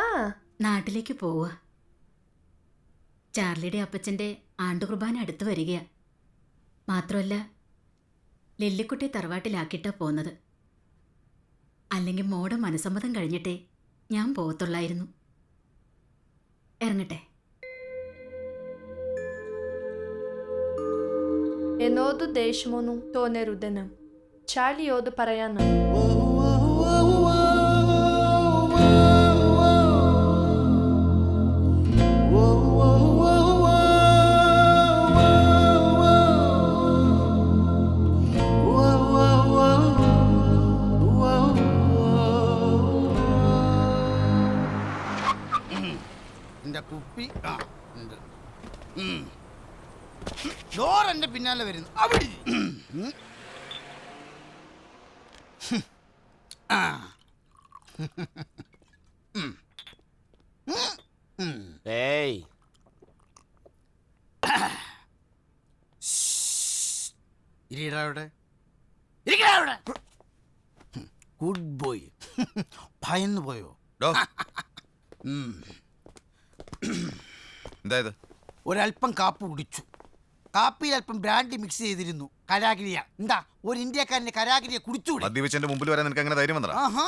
ആ നാട്ടിലേക്ക് പോവുക. ചാർലിയുടെ അപ്പച്ചൻ്റെ ആണ്ടുകുർബാന അടുത്ത് വരികയാ. മാത്രമല്ല ലില്ലിക്കുട്ടി തറവാട്ടിലാക്കിയിട്ടാ പോന്നത്. അല്ലെങ്കിൽ മോടെ മനസ്സമ്മതം കഴിഞ്ഞിട്ടേ ഞാൻ പോകത്തുള്ളായിരുന്നു. ഇറങ്ങട്ടെ. എന്നോട് ദേഷ്യമൊന്നും തോന്നരുതെന്ന് ചാർലിയോട് പറയാന്ന്. കുപ്പി ഡോറെന്റെ പിന്നാലെ വരുന്നു. അവിടെ ഗുഡ് ബോയ്. ഭയന്നു പോയോ? എന്തായത്? ഒരല്പം കാപ്പി കുടിച്ചു. കാപ്പിയിൽ അല്പം ബ്രാൻഡി മിക്സ് ചെയ്തിരുന്നു. കരാഗിരിയ. എന്താ ഒരു ഇന്ത്യക്കാരന്റെ കരാഗിരിയെ കുടിച്ചുകൂടി? മദ്യപിച്ചെന്റെ മുമ്പിൽ വരാൻ നിനക്ക് അങ്ങനെ ധൈര്യം വന്നോ? ആഹാ,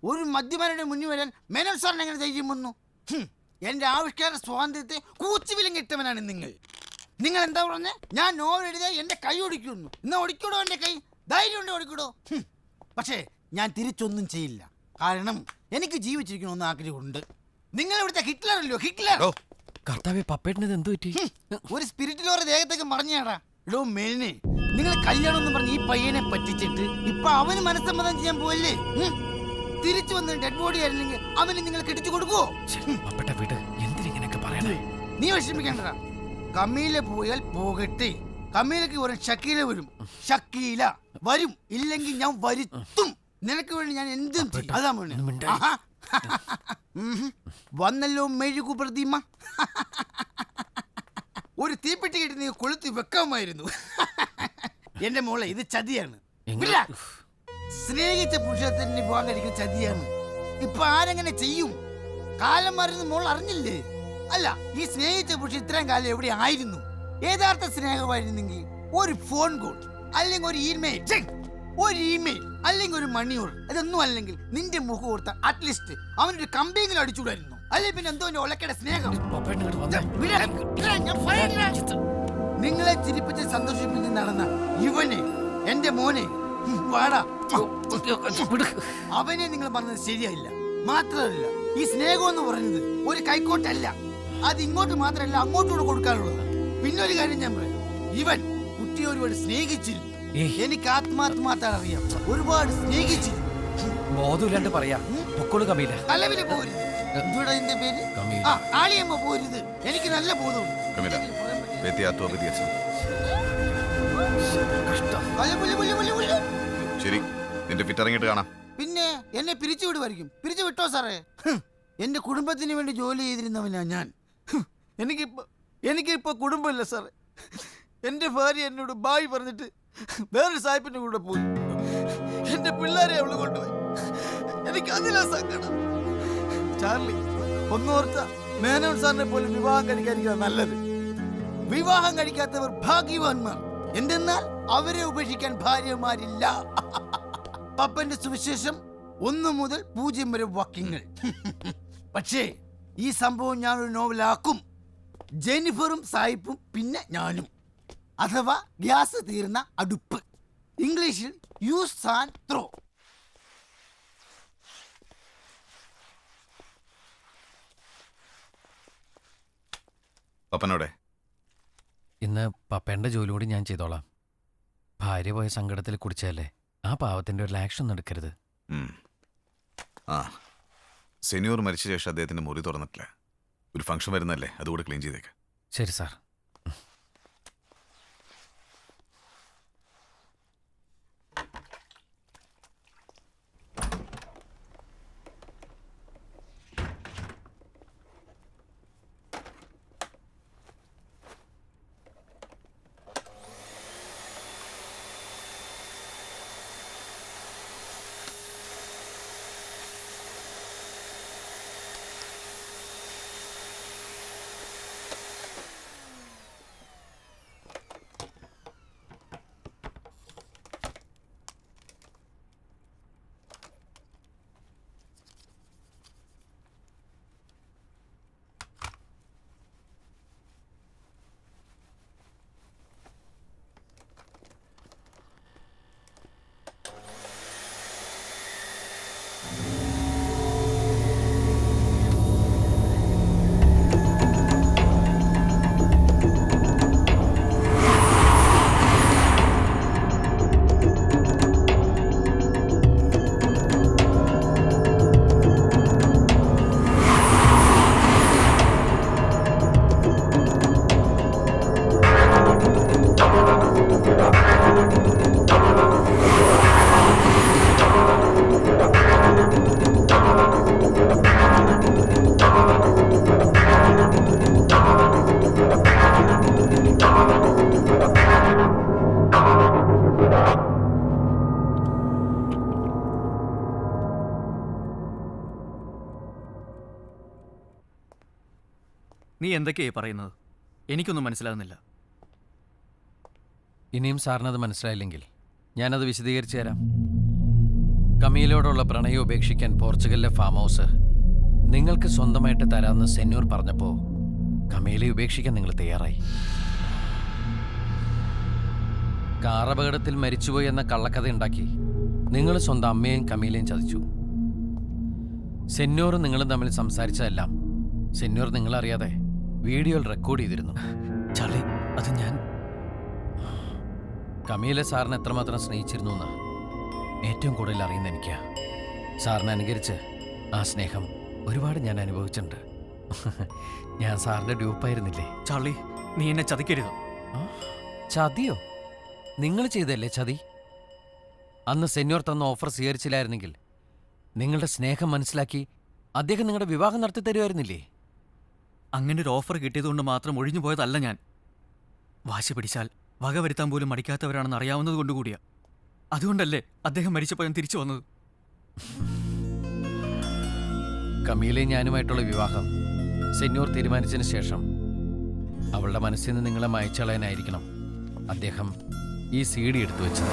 ഒരു മദ്യപാനയുടെ മുന്നിൽ വരാൻ മേനോൻ സാറിന് എങ്ങനെ ധൈര്യം വന്നു? എന്റെ ആവിഷ്കാര സ്വാതന്ത്ര്യത്തെ കൂച്ചുവിലും കിട്ടവനാണ് നിങ്ങൾ. നിങ്ങൾ എന്താ പറഞ്ഞ? ഞാൻ നോവൽ എഴുതിയ എന്റെ കൈ ഒടിക്കുന്നു. എന്നാ ഒടിക്കൂടോ എന്റെ കൈ? ധൈര്യം ഉണ്ടോ ഒടിക്കൂടോ? പക്ഷേ ഞാൻ തിരിച്ചൊന്നും ചെയ്യില്ല. കാരണം എനിക്ക് ജീവിച്ചിരിക്കണമെന്ന് ആഗ്രഹമുണ്ട്. നിങ്ങൾ ഇവിടുത്തെ ഹിറ്റ്ലർ അല്ലോ, ഹിറ്റ്ലർ. കർത്താവേ, പപ്പേട്ടിന് എന്ത് പറ്റി? ഒരു സ്പിരിറ്റിലോറെ ദേഹത്തേക്ക് മറിഞ്ഞാടാ. എടോ മേലിനെ, നിങ്ങൾ കല്യാണം എന്ന് പറഞ്ഞ് ഈ പയ്യനെ പറ്റിച്ചിട്ട് ഇപ്പൊ അവന് മനസ്സമ്മതം ചെയ്യാൻ പോയല്ലേ? തിരിച്ചു വന്ന് ഡെഡ് ബോഡി ആയിരുന്നെങ്കിൽ അവന് നിങ്ങൾ കെട്ടിച്ചു കൊടുക്കുവോ? നീ വിഷമിക്കണ്ട. കമീല പോയാൽ പോകട്ടെ. കമീലക്ക് ഒരു ഷക്കീല വരും. ഷക്കീല വരും. ഇല്ലെങ്കിൽ ഞാൻ വരുത്തും. നിനക്ക് വേണ്ടി ഞാൻ എന്തും ചെയ്യും. അതാ മോനെ. വന്നല്ലോ മെഴുകു പ്രതിമ. ഒരു തീപ്പെട്ടി കെട്ടി നീ കൊളുത്തി വെക്കാമായിരുന്നു. എന്റെ മോളെ, ഇത് ചതിയാണ്. സ്നേഹിച്ച പുരുഷത്തിന് വിവാഹം കഴിക്കുന്ന ചതിയാണ്. ഇപ്പൊ ആരെങ്ങനെ ചെയ്യും? കാലം മാറുന്ന മോൾ അറിഞ്ഞില്ലേ? അല്ല, ഈ സ്നേഹിച്ച പുരുഷൻ ഇത്രയും കാലം എവിടെ ആയിരുന്നു? യഥാർത്ഥ സ്നേഹമായിരുന്നെങ്കിൽ ഒരു ഫോൺ കോൾ, അല്ലെങ്കിൽ ഒരു ഇമെയിൽ, അല്ലെങ്കിൽ ഒരു മണിയോർ, ഇതൊന്നും അല്ലെങ്കിൽ നിന്റെ മുഖം ഓർത്ത അറ്റ്ലീസ്റ്റ് അവനൊരു കമ്പെങ്കിലും അടിച്ചുകൂടായിരുന്നു. അല്ലെ പിന്നെ എന്തോ ഒലക്കയുടെ സ്നേഹം. നിങ്ങളെ ചിരിപ്പിച്ച് സന്തോഷിപ്പിച്ച് നടന്ന ഇവനെ, എന്റെ മോനെ, വാടാ, അവനെ നിങ്ങൾ പറഞ്ഞത് ശരിയായില്ല. മാത്രമല്ല, ഈ സ്നേഹം എന്ന് പറയുന്നത് ഒരു കൈക്കോട്ടല്ല. അത് ഇങ്ങോട്ട് മാത്രമല്ല, അങ്ങോട്ടൂടെ കൊടുക്കാനുള്ളത്. പിന്നൊരു കാര്യം ഞാൻ പറയാം, ഇവൻ കുട്ടിയെ ഒരുപാട് സ്നേഹിച്ചിരുന്നു. എനിക്ക് ആത്മാർത്ഥമായിട്ട് അറിയാം. ഒരുപാട് സ്നേഹിച്ചിരുന്നു. ബോധമില്ലാണ്ട് പറയാ. കലവില് പോരുത്. എന്തുവാ ഇതിന്റെ പേര്? ആളിയമ്മ പോരുത്. എനിക്ക് നല്ല ബോധമുണ്ട്. ശരി, നിന്റെ ഫിറ്റ് ഇറങ്ങിയിട്ട് കാണാം. പിന്നെ എന്നെ പിരിച്ചു വിടുമായിരിക്കും. പിരിച്ചു വിട്ടോ സാറേ? എന്റെ കുടുംബത്തിന് വേണ്ടി ജോലി ചെയ്തിരുന്നവനാ ഞാൻ. എനിക്കിപ്പോ കുടുംബമില്ല സാറേ. എന്റെ ഭാര്യ എന്നോട് ബായ് പറഞ്ഞിട്ട് വേറൊരു സാഹിബിന്റെ കൂടെ പോയി. എന്റെ പിള്ളേരെ അവള് കൊണ്ടുപോയി. എനിക്ക് അതിലാ സങ്കടം. ചാർലി, ഒന്നോർത്ത മേനോൻ സാറിനെ പോലെ വിവാഹം കഴിക്കാതിരിക്കുക നല്ലത്. വിവാഹം കഴിക്കാത്തവർ ഭാഗ്യവാന്മാർ. എന്തെന്നാൽ അവരെ ഉപേക്ഷിക്കാൻ ഭാര്യമാരില്ല. പപ്പന്റെ സുവിശേഷം 1 മുതൽ 0 വരെ വാക്യങ്ങൾ. പക്ഷേ ഈ സംഭവം ഞാനൊരു നോവലാക്കും. ജെനിഫറും സായിപ്പും പിന്നെ ഞാനും. അഥവാ ഗ്യാസ് തീർന്ന അടുപ്പ്. ഇംഗ്ലീഷിൽ യൂസ് ആൻഡ് ത്രോ. പപ്പനോടെ ഇന്ന് പപ്പേന്റെ ജോലി കൂടി ഞാൻ ചെയ്തോളാം. ഭാര്യ പോയ സങ്കടത്തിൽ കുടിച്ചതല്ലേ. ആ പാവത്തിന്റെ ഒരു ആക്ഷൻ ഒന്നും എടുക്കരുത്. സെന്യൂർ മരിച്ച ശേഷം അദ്ദേഹത്തിന്റെ മുറി തുറന്നിട്ടില്ല. ഒരു ഫംഗ്ഷൻ വരുന്നല്ലേ, അതുകൂടെ ക്ലീൻ ചെയ്തേക്ക്. ശരി സാർ. നീ എന്തൊക്കെയായി പറയുന്നത്? എനിക്കൊന്നും മനസ്സിലാകുന്നില്ല. ഇനിയും സാറിനത് മനസ്സിലായില്ലെങ്കിൽ ഞാനത് വിശദീകരിച്ചു തരാം. കമീലയോടുള്ള പ്രണയം ഉപേക്ഷിക്കാൻ പോർച്ചുഗലിലെ ഫാം ഹൗസ് നിങ്ങൾക്ക് സ്വന്തമായിട്ട് തരാമെന്ന് സെന്യൂർ പറഞ്ഞപ്പോൾ കമീലയെ ഉപേക്ഷിക്കാൻ നിങ്ങൾ തയ്യാറായി. കാറപകടത്തിൽ മരിച്ചുപോയി എന്ന കള്ളക്കഥ ഉണ്ടാക്കി നിങ്ങൾ സ്വന്തം അമ്മയും കമീലയും ചതിച്ചു. സെന്യൂർ നിങ്ങളും തമ്മിൽ സംസാരിച്ചതെല്ലാം സെന്യൂർ നിങ്ങളറിയാതെ വീഡിയോയിൽ റെക്കോർഡ് ചെയ്തിരുന്നു. ചാർലി, അത് ഞാൻ... കമീല സാറിനെ എത്രമാത്രം സ്നേഹിച്ചിരുന്നു എന്ന് ഏറ്റവും കൂടുതൽ അറിയുന്ന എനിക്കാ. സാറിനെ അനുകരിച്ച് ആ സ്നേഹം ഒരുപാട് ഞാൻ അനുഭവിച്ചിട്ടുണ്ട്. ഞാൻ സാറിൻ്റെ ഡ്യൂപ്പായിരുന്നില്ലേ? ചാർലി, നീ എന്നെ ചതിക്കരുത്. ചതിയോ? നിങ്ങൾ ചെയ്തല്ലേ ചതി? അന്ന് സെന്യൂർ തന്ന ഓഫർ സ്വീകരിച്ചില്ലായിരുന്നെങ്കിൽ നിങ്ങളുടെ സ്നേഹം മനസ്സിലാക്കി അദ്ദേഹം നിങ്ങളുടെ വിവാഹം നടത്തി തരുമായിരുന്നില്ലേ? അങ്ങനെ ഒരു ഓഫർ കിട്ടിയതുകൊണ്ട് മാത്രം ഒഴിഞ്ഞു പോയതല്ല ഞാൻ. വാശി പിടിച്ചാൽ വക വരുത്താൻ പോലും മടിക്കാത്തവരാണെന്ന് അറിയാവുന്നത് കൊണ്ടുകൂടിയാ. അതുകൊണ്ടല്ലേ അദ്ദേഹം മരിച്ചപ്പോൾ ഞാൻ തിരിച്ചു വന്നത്. കമീലയും ഞാനുമായിട്ടുള്ള വിവാഹം സെന്യൂർ തീരുമാനിച്ചതിന് ശേഷം അവളുടെ മനസ്സിൽ നിന്ന് നിങ്ങളെ മായ്ച്ചളയാനായിരിക്കണം അദ്ദേഹം ഈ CD എടുത്തു വെച്ചത്.